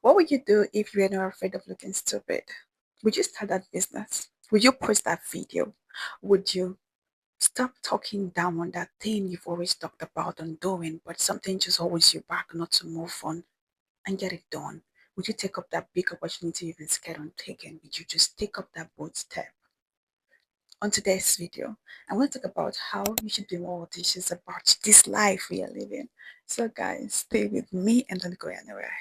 What would you do if you were not afraid of looking stupid? Would you start that business? Would you post that video? Would you stop talking down on that thing you've always talked about and doing, but something just holds you back not to move on and get it done? Would you take up that big opportunity you've been scared on taking? Would you just take up that bold step? On today's video, I want to talk about how you should be more audacious about this life we are living. So guys, stay with me and don't go anywhere.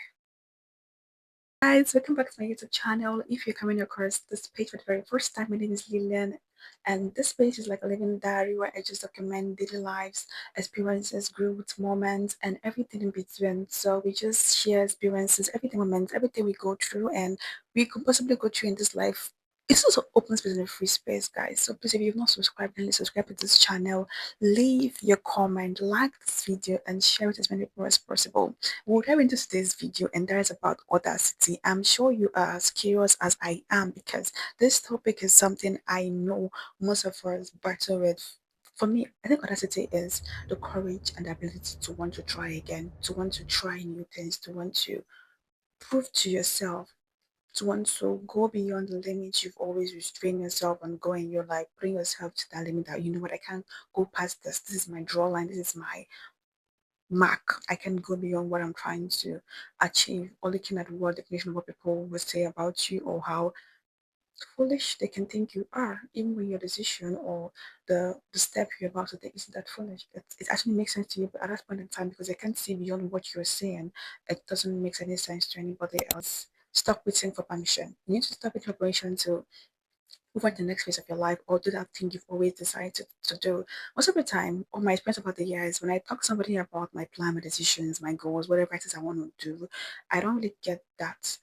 Guys, welcome back to my YouTube channel. If you're coming across this page for the very first time, my name is Lillian, and this page is like a living diary where I just document daily lives, experiences, growth, moments, and everything in between. So we just share experiences, everything moments, everything we go through, and we could possibly go through in this life. It's also open space and a free space, guys. So please, if you've not subscribed, then subscribe to this channel. Leave your comment, like this video, and share it as many people as possible. We'll dive into today's video, and that is about audacity. I'm sure you are as curious as I am because this topic is something I know most of us battle with. For me, I think audacity is the courage and the ability to want to try again, to want to try new things, to want to prove to yourself, to want to go beyond the limits you've always restrained yourself on going. You're like putting yourself to that limit that you know what, I can't go past this. This is my draw line. This is my mark. I can go beyond what I'm trying to achieve, or looking at what definition of what people will say about you or how foolish they can think you are, even when your decision or the step you're about to take isn't that foolish. It actually makes sense to you, but at that point in time, because they can't see beyond what you're saying, it doesn't make any sense to anybody else. Stop waiting for permission. You need to stop waiting for permission to move on to the next phase of your life or do that thing you've always decided to do. Most of the time, or my experience about the years, when I talk to somebody about my plan, my decisions, my goals, whatever it is I want to do, I don't really get that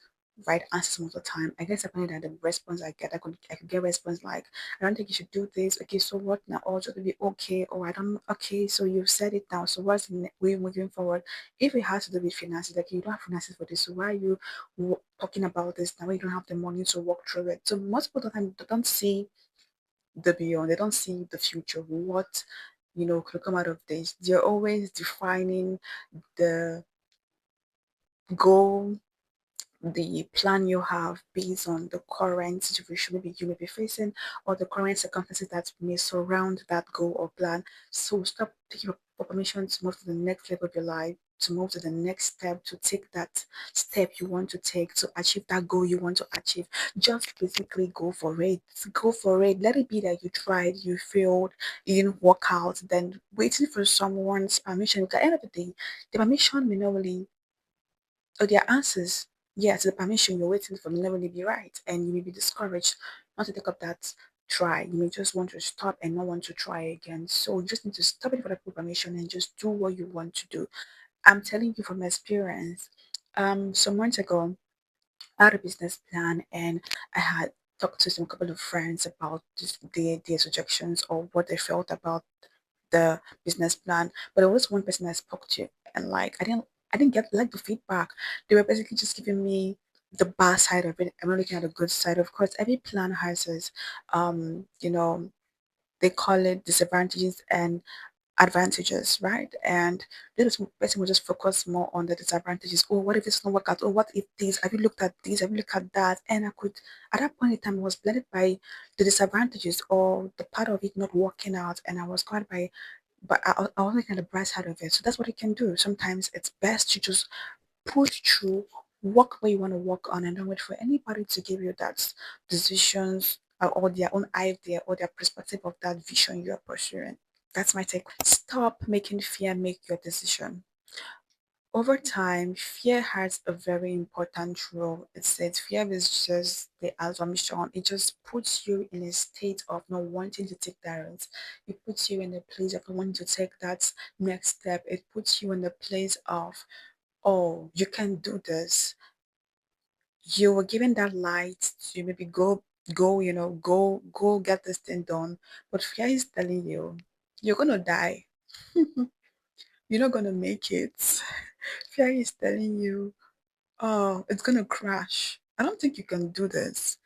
right answer most of the time. I guess apparently that the response I get, I could get response like, I don't think you should do this. Okay, so what now? Or just be okay. Or I don't. Okay, so you've said it now. So what's the way moving forward? If it has to do with finances, like you don't have finances for this, so why are you talking about this now when you don't have the money to walk through it? So most people of the time they don't see the beyond, they don't see the future, what could come out of this. They're always defining the goal, the plan you have based on the current situation maybe you may be facing or the current circumstances that may surround that goal or plan. So stop taking for permission to move to the next level of your life, to move to the next step, to take that step you want to take to achieve that goal you want to achieve. Just basically go for it. Go for it. Let it be that you tried, you failed, you didn't work out, then waiting for someone's permission. Because at the end of the day, the permission may not really their answers, yes, the permission you're waiting for may never really be right, and you may be discouraged not to take up that try. You may just want to stop and not want to try again. So you just need to stop it for the permission and just do what you want to do. I'm telling you from experience. Some months ago, I had a business plan, and I had talked to some couple of friends about just their suggestions or what they felt about the business plan. But there was one person I spoke to, and like I didn't get like the feedback. They were basically just giving me the bad side of it. I'm not looking at the good side. Of course, every plan has its they call it disadvantages and advantages, right? And this person will just focus more on the disadvantages. Oh, what if this doesn't work out? Oh, what if this? Have you looked at this? Have you looked at that? And I could, at that point in time, I was blended by the disadvantages or the part of it not working out, and I was caught by. But I was looking at the bright side of it. So that's what you can do. Sometimes it's best to just push through, work where you want to work on, and don't wait for anybody to give you that decisions or their own idea or their perspective of that vision you're pursuing. That's my take. Stop making fear make your decision. Over time, fear has a very important role. It says fear is just the assumption. It just puts you in a state of not wanting to take that risk. It puts you in a place of not wanting to take that next step. It puts you in the place of, oh, you can do this. You were given that light to maybe go get this thing done. But fear is telling you, you're gonna die. You're not gonna make it. Fear is telling you, oh, it's gonna crash. I don't think you can do this.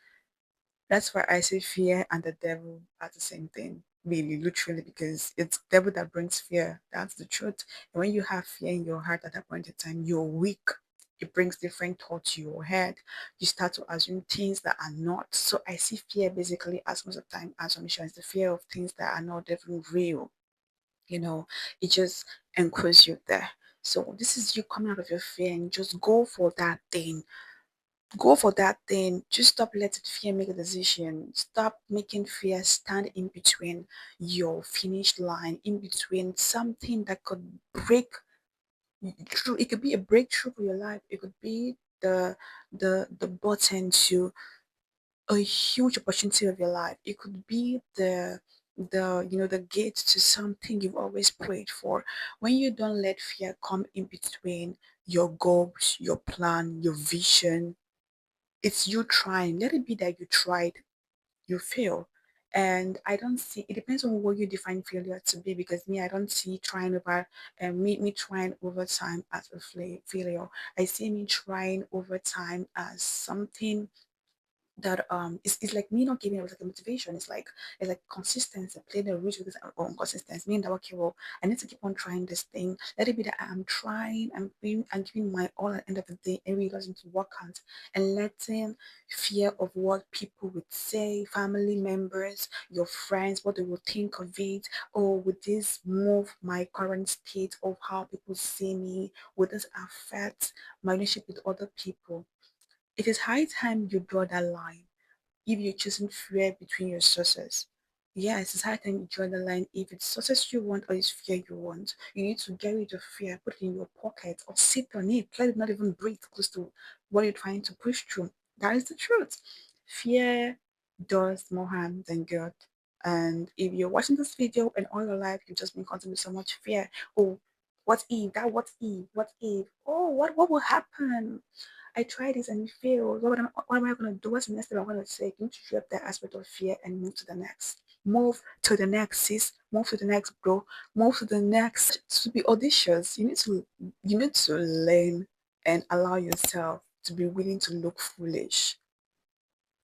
That's why I say fear and the devil are the same thing, really, literally, because it's devil that brings fear. That's the truth. And when you have fear in your heart at that point in time, you're weak. it brings different thoughts to your head. You start to assume things that are not. So I see fear basically as most of the time assumption is the fear of things that are not even real. You know, it just anchors you there. So this is you coming out of your fear and just go for that thing. Go for that thing. Just stop letting fear make a decision. Stop making fear stand in between your finish line, in between something that could break through. It could be a breakthrough for your life. It could be the button to a huge opportunity of your life. It could be the gate to something you've always prayed for. When you don't let fear come in between your goals, your plan, your vision, it's you trying. Let it be that you tried, you fail. And I don't see, it depends on what you define failure to be, because me, I don't see trying over me trying over time as a failure. I see me trying over time as something that it's like me not giving it like a motivation. It's like consistency, playing a role with this consistency, meaning that okay, well, I need to keep on trying this thing. Let it be that I'm trying, I'm giving my all at the end of the day, and really doesn't work out, and letting fear of what people would say, family members, your friends, what they will think of it, or would this move my current state of how people see me? Would this affect my relationship with other people? It is high time you draw that line if you're choosing fear between your sources. Yes, it's high time you draw the line. If it's success you want or it's fear you want, you need to get rid of fear, put it in your pocket or sit on it. Let it not even breathe close to what you're trying to push through. That is the truth. Fear does more harm than good. And if you're watching this video and all your life you've just been consumed with so much fear, oh, what if? That what if? What if? Oh, what will happen? I tried this and it failed. What am I going to do? What's the next step I'm going to take? You need to drop that aspect of fear and move to the next. Move to the next, sis. Move to the next, bro. Move to the next. To be audacious, you need to learn and allow yourself to be willing to look foolish.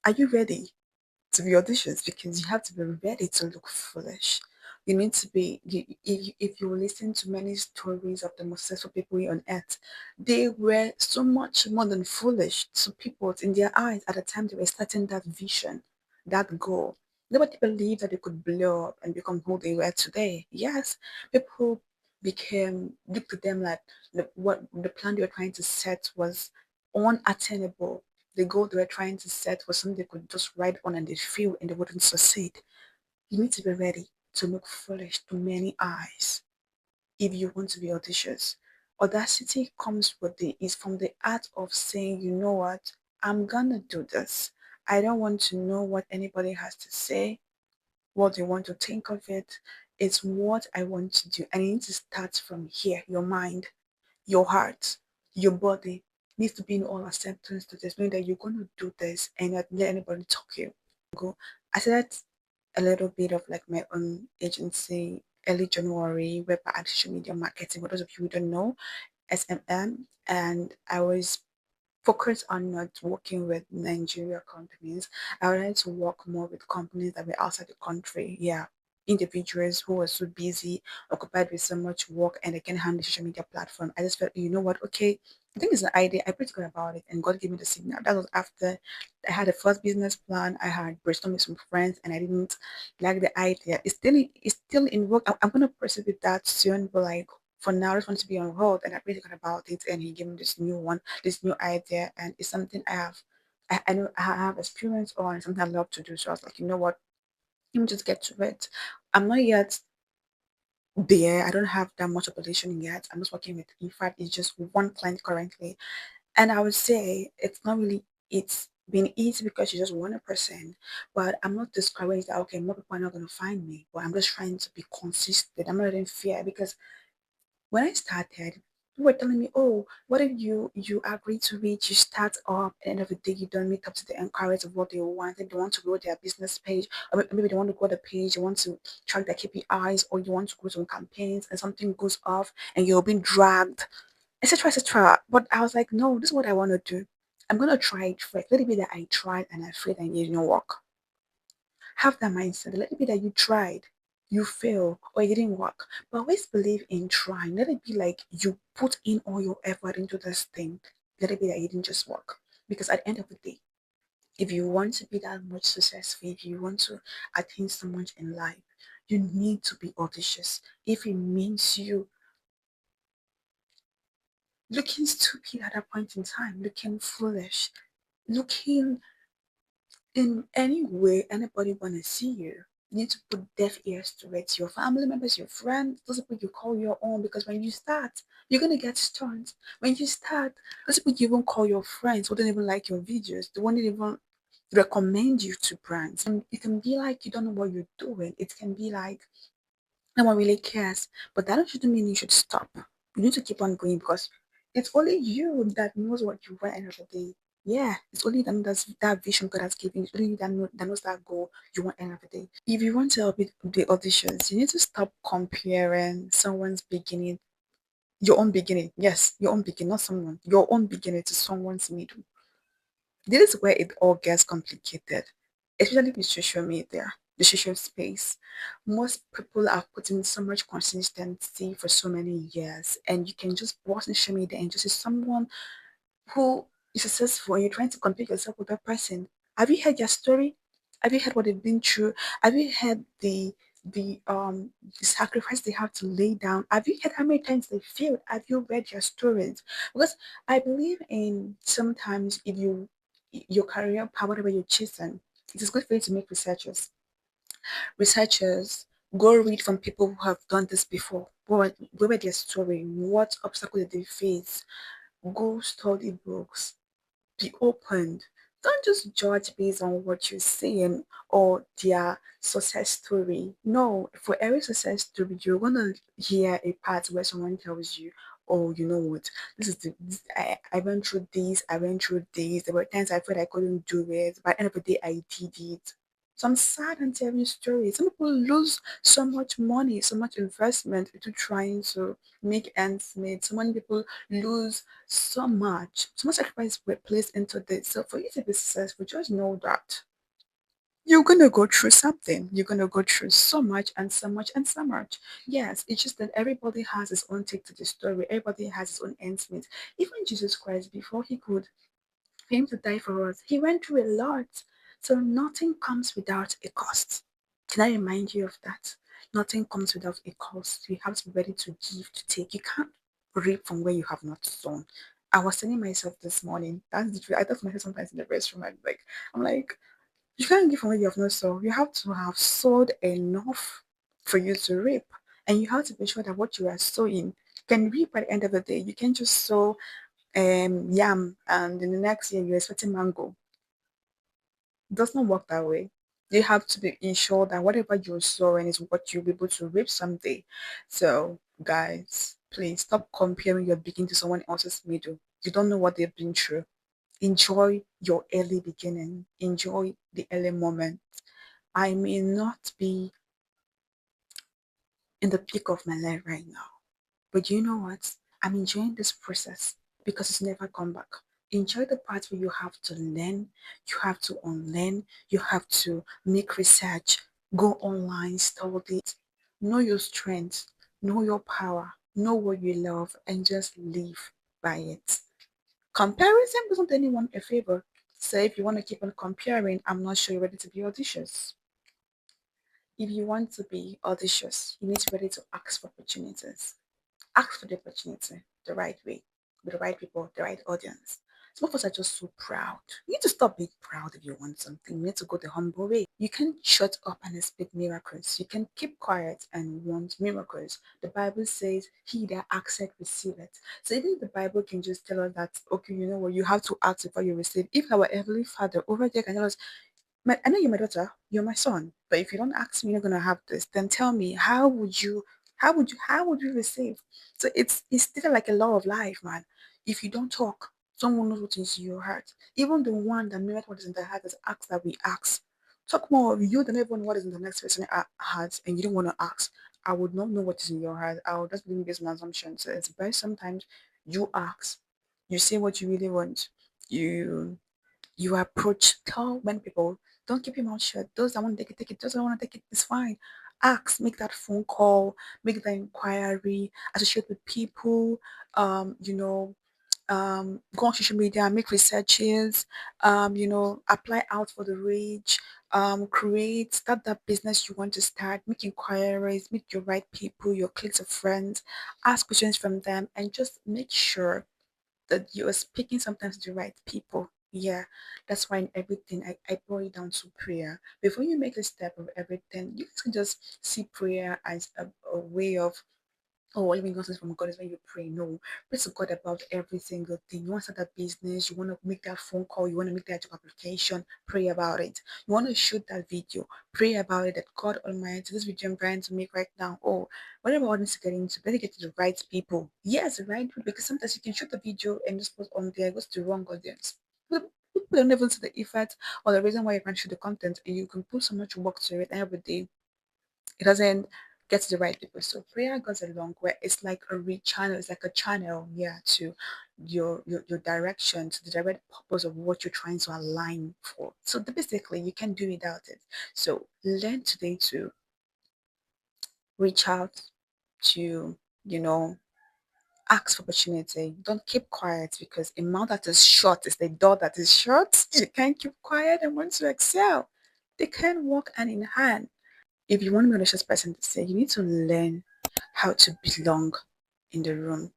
Are you ready to be audacious? Because you have to be ready to look foolish. You need to be, if you listen to many stories of the most successful people on earth, they were so much more than foolish to people in their eyes at the time they were starting that vision, that goal. Nobody believed that they could blow up and become who they were today. Yes, people looked at them like what the plan they were trying to set was unattainable. The goal they were trying to set was something they could just ride on and they feel and they wouldn't succeed. You need to be ready to look foolish to many eyes if you want to be audacious. Audacity comes with the is from the art of saying, you know what, I'm gonna do this. I don't want to know what anybody has to say, what they want to think of it. It's what I want to do. And you need to start from here, your mind, your heart, your body needs to be in all acceptance to this, knowing that you're going to do this and not let anybody talk you. Go. I started a little bit of like my own agency early January, whereby I social media marketing. For those of you who don't know, SMM, and I was focused on not working with Nigeria companies. I wanted to work more with companies that were outside the country. Yeah. Individuals who were so busy, occupied with so much work, and they can handle the social media platform. I just felt, you know what, okay, I think it's an idea. I prayed to God about it, and God gave me the signal. That was after I had a first business plan. I had brainstormed with some friends, and I didn't like the idea. It's still in work. I'm gonna proceed with that soon, but like for now, I just want to be on hold. And I prayed to God about it, and He gave me this new one, this new idea, and it's something I know I have experience on, something I love to do. So I was like, you know what, let me just get to it. I'm not yet there. I don't have that much population yet. I'm just working with, in fact, it's just one client currently. And I would say it's not really, it's been easy because you're just one person. But I'm not discouraged that, okay, more people are not going to find me. But I'm just trying to be consistent. I'm not in fear because when I started, people were telling me, "Oh, what if you agree to it? You start up, at the end of the day, you don't meet up to the enquiries of what they want. They want to grow their business page, or maybe they want to grow the page. They want to track their KPIs, or you want to grow some campaigns, and something goes off, and you're being dragged, etc., etc." But I was like, "No, this is what I want to do. I'm gonna try it first. Let it be that I tried and I failed and it didn't work. Have that mindset. Let it be that you tried, you fail, or it didn't work. But always believe in trying. Let it be like you put in all your effort into this thing. Let it be that you didn't just work. Because at the end of the day, if you want to be that much successful, if you want to attain so much in life, you need to be audacious. If it means you looking stupid at a point in time, looking foolish, looking in any way anybody wanna see you, you need to put deaf ears to it. Your family members, your friends, those people you call your own, because when you start, you're gonna get stoned. When you start, those people you even call your friends who don't even like your videos, they won't even recommend you to brands. And it can be like you don't know what you're doing. It can be like no one really cares. But that shouldn't mean you should stop. You need to keep on going because it's only you that knows what you want at the end of the day. Yeah, it's only that knows that vision God has given. It's only you that knows that goal you want at the end of the day. If you want to help with the auditions, you need to stop comparing someone's beginning, your own beginning. Yes, your own beginning, not someone, your own beginning to someone's middle. This is where it all gets complicated, especially with social media, the social space. Most people are putting so much consistency for so many years, and you can just watch social media and just see someone who is successful and you're trying to compare yourself with that person. Have you heard their story? Have you heard what they've been through? Have you heard the sacrifice they have to lay down? Have you heard how many times they failed? Have you read their stories? Because I believe in sometimes if you your career path, whatever you're chasing, it is good for you to make researchers go read from people who have done this before. What were their story? What obstacles did they face? Go study books, be open. Don't just judge based on what you're saying or their success story. No, for every success story, you're gonna hear a part where someone tells you, "Oh, you know what? I went through this. I went through this. There were times I felt I couldn't do it, but at the end of the day, I did it." So I'm sad and telling stories. Some people lose so much money, so much investment into trying to make ends meet. So many people lose so much sacrifice were placed into this. So for you to be successful, just know that you're gonna go through something. You're gonna go through so much and so much and so much. Yes, it's just that everybody has his own take to the story. Everybody has his own ends meet. Even Jesus Christ, before he could for him to die for us, he went through a lot. So nothing comes without a cost. Can I remind you of that? Nothing comes without a cost. You have to be ready to give, to take. You can't reap from where you have not sown. I was telling myself this morning, that's the truth. I thought to myself sometimes in the restroom, I'm like, you can't give from where you have not sown. You have to have sowed enough for you to reap. And you have to be sure that what you are sowing can reap at the end of the day. You can't just sow yam and in the next year you're expecting mango. It does not work that way. You have to be ensure that whatever you're sowing is what you'll be able to reap someday. So guys, please stop comparing your beginning to someone else's middle. You don't know what they've been through. Enjoy your early beginning. Enjoy the early moment. I may not be in the peak of my life right now, but you know what? I'm enjoying this process because it's never come back. Enjoy the part where you have to learn, you have to unlearn, you have to make research, go online, study it, know your strengths, know your power, know what you love, and just live by it. Comparison doesn't do anyone a favor. So if you want to keep on comparing, I'm not sure you're ready to be audacious. If you want to be audacious, you need to be ready to ask for opportunities. Ask for the opportunity the right way, with the right people, the right audience. Some of us are just so proud. You need to stop being proud if you want something. You need to go the humble way. You can shut up and expect miracles. You can keep quiet and want miracles. The Bible says, "He that asketh receiveth." So even if the Bible can just tell us that, okay, you know what, you have to ask before you receive. If our Heavenly Father over there can tell us, I know you're my daughter, you're my son, but if you don't ask me, you're not gonna have this. Then tell me, how would you receive? So it's still like a law of life, man. If you don't talk, someone knows what is in your heart. Even the one that knows what is in their heart is ask that we ask. Talk more of you than everyone what is in the next person's heart, and you don't want to ask. I would not know what is in your heart. I would just believe based on assumption. So it's best sometimes you ask, you say what you really want, you you approach, tell many people, don't keep your mouth shut. Those that want to take it, take it. Those that don't want to take it, it's fine. Ask, make that phone call, make that inquiry, associate with people, you know, go on social media, make researches, apply out for the reach, create, start that business you want to start, make inquiries, meet your right people, your cliques of friends, ask questions from them, and just make sure that you are speaking sometimes to the right people. Yeah, that's why in everything I boil it down to prayer. Before you make a step of everything, you can just see prayer as a way of, oh, even God from God is when you pray. No, pray to God about every single thing. You want to start that business, you want to make that phone call, you want to make that job application, pray about it. You want to shoot that video, pray about it. That God Almighty, this video I'm trying to make right now, oh, whatever I want to get into, better get to the right people. Yes, the right people, because sometimes you can shoot the video and just post on there, it goes to the wrong audience. People don't even see the effect or the reason why you can shoot the content, and you can put so much work to it every day, it doesn't get to the right people. So prayer goes along where it's like a channel, it's like a channel, yeah, to your direction, to the direct purpose of what you're trying to align for. So basically you can't do without it. So learn today to reach out, to, you know, ask for opportunity. Don't keep quiet, because a mouth that is shut is the door that is shut. You can't keep quiet and want to excel. They can walk hand in hand. If you want to be an audacious person to say, you need to learn how to belong in the room.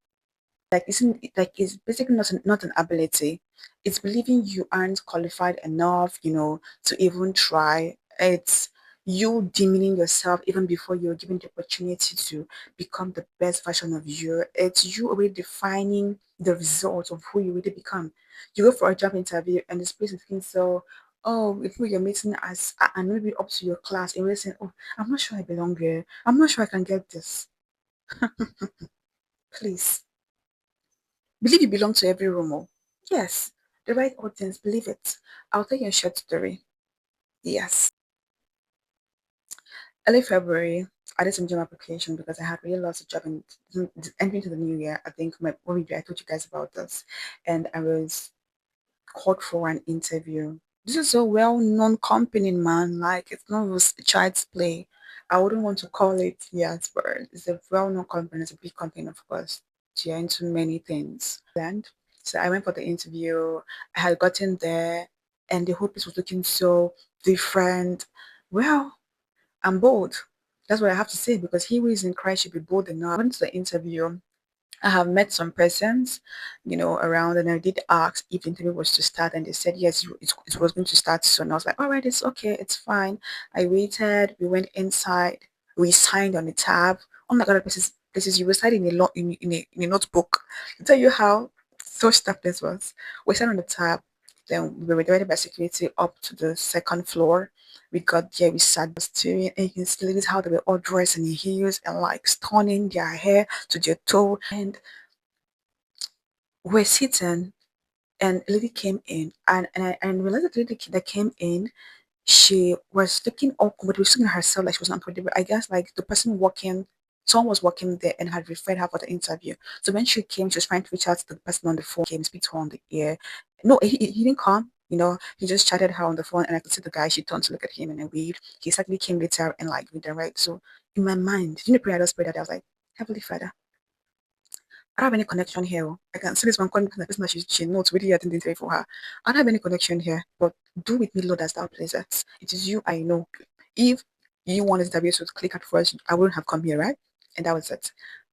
Like it's basically not an ability. It's believing you aren't qualified enough, to even try. It's you demeaning yourself even before you're given the opportunity to become the best version of you. It's you already defining the result of who you really become. You go for a job interview and this place is thinking so, oh, if you're meeting as and maybe up to your class and you're saying, oh, I'm not sure I belong here. I'm not sure I can get this. Please. Believe you belong to every room. Oh. Yes, the right audience, believe it. I'll tell you a short story. Yes. Early February, I did some job application because I had really lost a job and entering to the new year. I think my what video I told you guys about this, and I was called for an interview. This is a well-known company, man. Like it's not just a child's play. I wouldn't want to call it, yes, but it's a well-known company. It's a big company, of course. They're into many things. And so I went for the interview. I had gotten there, and the whole place was looking so different. Well, I'm bold. That's what I have to say, because he who is in Christ should be bold enough. I went to the interview. I have met some persons, around, and I did ask if the interview was to start, and they said yes, it was going to start soon. I was like, all right, it's okay, it's fine. I waited. We went inside. We signed on the tab. Oh my God, this is you were signing in a notebook. To tell you how so stuff this was. We signed on the tab. Then we were divided by security up to the second floor. We got there, we sat steering, and you can see ladies how they were all dressed in heels and like stunning their hair to their toe. And we're sitting, and a lady came in, and realized that the lady that came in, she was looking awkward. She was looking at herself like she was not comfortable. I guess like the person working, someone was working there and had referred her for the interview. So when she came, she was trying to reach out to the person on the phone, came speak to her on the ear. No, he didn't come. He just chatted her on the phone, and I could see the guy. She turned to look at him and then waved. He suddenly came later and like redirect. So in my mind, prayer I just prayed that I was like, Heavenly Father, I don't have any connection here. Oh. I can see this one calling the person that she knows really attending the interview for her. I don't have any connection here, but do with me, Lord, as thou pleasest. It is you I know. If you wanted to interview to click at first, I wouldn't have come here, right? And that was it.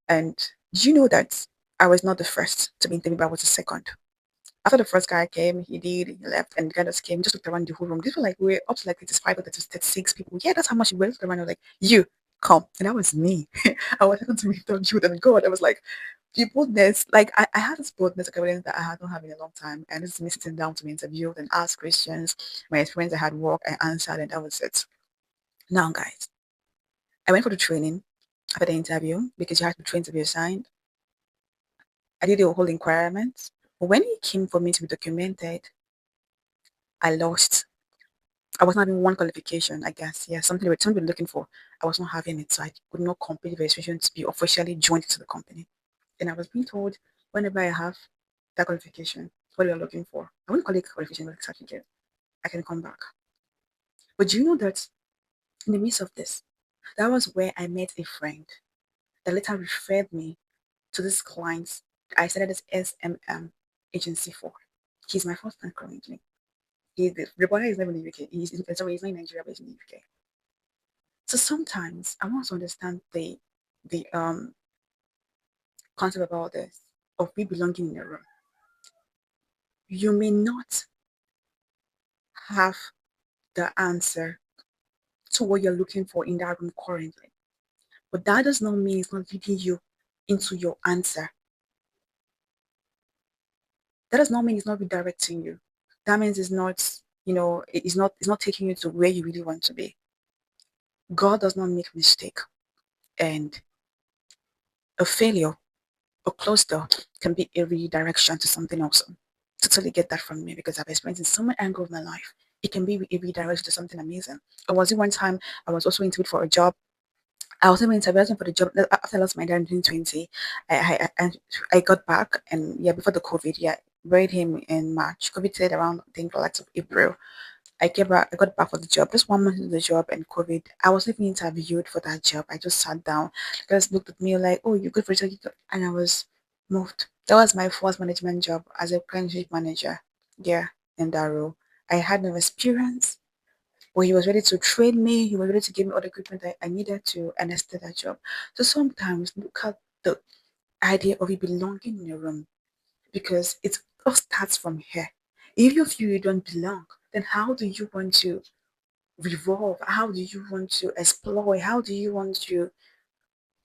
And do you know that I was not the first to be interviewed, but I was the second? After the first guy came, he left, and the guy just came, just looked around the whole room. These were like, we're up to like 35 or 36 people. Yeah, that's how much we looked around. I was like, you come. And that was me. I was able to meet you and God. I was like, the boldness, like I had this boldness, like, that I had not had in a long time. And this is me sitting down to be interviewed and ask questions. My experience, I had work, I answered, and that was it. Now, guys, I went for the training after the interview because you had to train to be assigned. I did the whole requirements. But when it came for me to be documented, I lost. I was not having one qualification, I guess. Yeah, something we were looking for. I was not having it, so I could not complete the registration to be officially joined to the company. And I was being told whenever I have that qualification, what we are looking for, I won't call it qualification, but certificate, I can come back. But do you know that in the midst of this, that was where I met a friend that later referred me to this client. I started as SMM. agency for. He's my first friend currently. The boy is not in the UK. Sorry, he's not in Nigeria, but he's in the UK. So sometimes I want to understand the concept about this of we belonging in a room. You may not have the answer to what you're looking for in that room currently, but that does not mean it's not leading you into your answer. That does not mean it's not redirecting you. That means it's not, it's not taking you to where you really want to be. God does not make mistake, and a failure, a closed door can be a redirection to something else. Totally get that from me because I've experienced in so many angles of my life. It can be a redirection to something amazing. Or was it one time I was also interviewed for a job. I was even interviewing for the job after I lost my dad in 2020. I got back, and yeah, before the COVID, yeah, buried him in March. COVID said around I think like of April. I got back for the job. Just 1 month into the job and COVID. I was even interviewed for that job. I just sat down. The guys looked at me like, "Oh, you're good for it," and I was moved. That was my first management job as a client manager. Yeah, in that role, I had no experience, but he was ready to train me. He was ready to give me all the equipment I needed to, and I started that job. So sometimes look at the idea of you belonging in a room because it all starts from here. If you feel you don't belong, then how do you want to revolve? How do you want to explore? How do you want to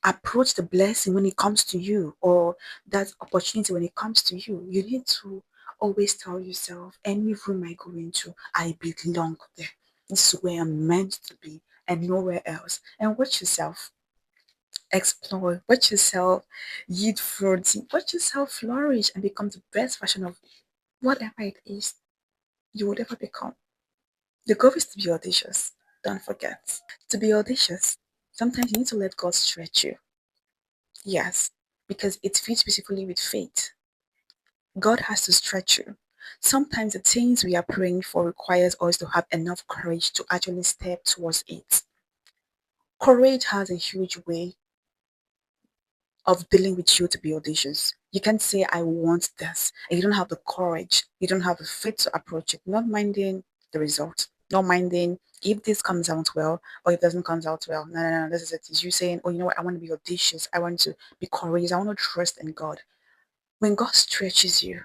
approach the blessing when it comes to you or that opportunity when it comes to you? You need to always tell yourself, any room I go into, I belong there. This is where I'm meant to be and nowhere else. And watch yourself explore, watch yourself yield fruits, watch yourself flourish and become the best version of whatever it is you would ever become. The goal is to be audacious. Don't forget. To be audacious, sometimes you need to let God stretch you. Yes, because it fits beautifully with faith. God has to stretch you. Sometimes the things we are praying for requires us to have enough courage to actually step towards it. Courage has a huge way of dealing with you to be audacious. You can't say, I want this. And you don't have the courage, you don't have the faith to approach it, not minding the result, not minding if this comes out well or if it doesn't comes out well. No, no, no, this is it. It's you saying, oh, you know what, I want to be audacious. I want to be courageous. I want to trust in God. When God stretches you,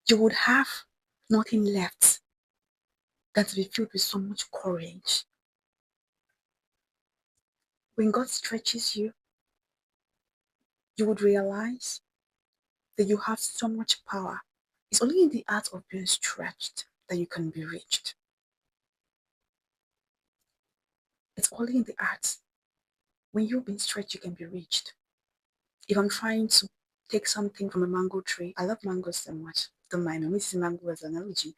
you would have nothing left than to be filled with so much courage. When God stretches you, you would realize that you have so much power. It's only in the art of being stretched that you can be reached. It's only in the art. When you've been stretched, you can be reached. If I'm trying to take something from a mango tree, I love mangoes so much. Don't mind me. I'm using mango as an analogy.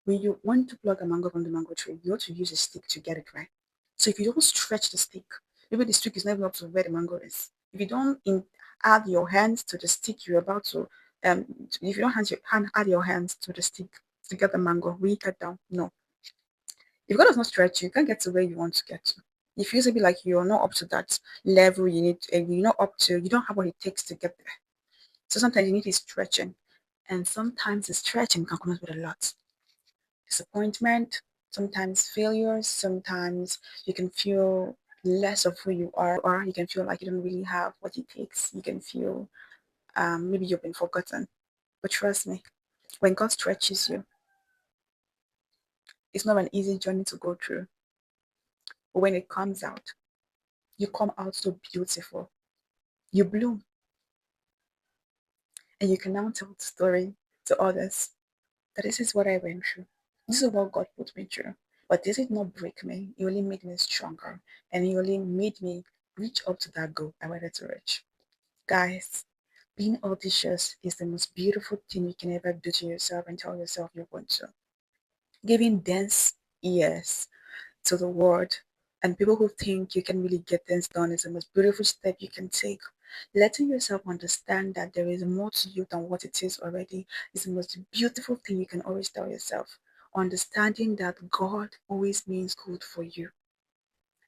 When you want to pluck a mango from the mango tree, you have to use a stick to get it right. So if you don't stretch the stick, maybe the stick is never up to where the mango is. If you don't add your hands to the stick you're about to, if you don't add your hands to the stick to get the mango, we cut down. No, if God does not stretch you, you can't get to where you want to get to. If you feel be like you're not up to that level, you're not up to, you don't have what it takes to get there. So sometimes you need a stretching, and sometimes the stretching can come up with a lot disappointment, sometimes failures, sometimes you can feel less of who you are. You can feel like you don't really have what it takes. You can feel maybe you've been forgotten. But trust me, when God stretches you, it's not an easy journey to go through. But when it comes out, you come out so beautiful. You bloom, and you can now tell the story to others that this is what I went through. This is what God put me through. But this did not break me. It only made me stronger. And it only made me reach up to that goal I wanted to reach. Guys, being audacious is the most beautiful thing you can ever do to yourself and tell yourself you want to. Giving dense ears to the word and people who think you can really get things done is the most beautiful step you can take. Letting yourself understand that there is more to you than what it is already is the most beautiful thing you can always tell yourself. Understanding that God always means good for you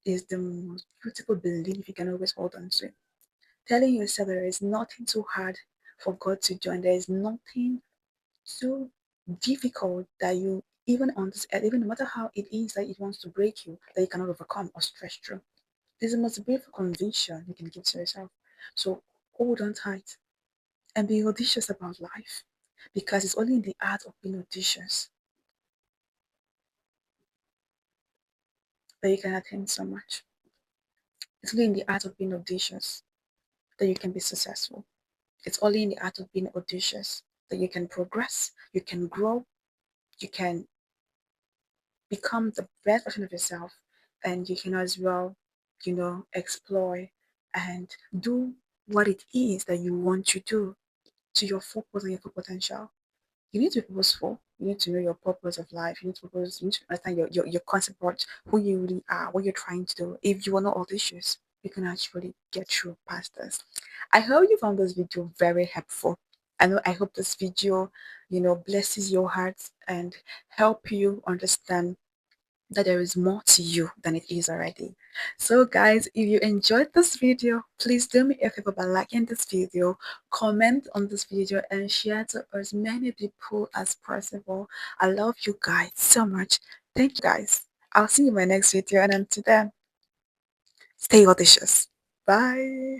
is the most beautiful belief you can always hold on to. Telling yourself there is nothing too hard for God to do, and there is nothing too difficult that you even on this earth, even no matter how it is that it wants to break you, that you cannot overcome or stretch through. This is the most beautiful conviction you can give to yourself. So hold on tight and be audacious about life, because it's only in the art of being audacious that you can attain so much. It's only in the art of being audacious that you can be successful. It's only in the art of being audacious that you can progress, you can grow, you can become the best version of yourself, and you can as well, explore and do what it is that you want to do to your full purpose and your full potential. You need to be purposeful. You need to know your purpose of life. You need to understand your concept about who you really are, what you're trying to do. If you are not audacious, you can actually get through past this. I hope you found this video very helpful. I hope this video, blesses your heart and help you understand that there is more to you than it is already. So guys, if you enjoyed this video, please do me a favor by liking this video, comment on this video, and share to as many people as possible. I love you guys so much. Thank you guys. I'll see you in my next video, and until then, stay audacious. Bye.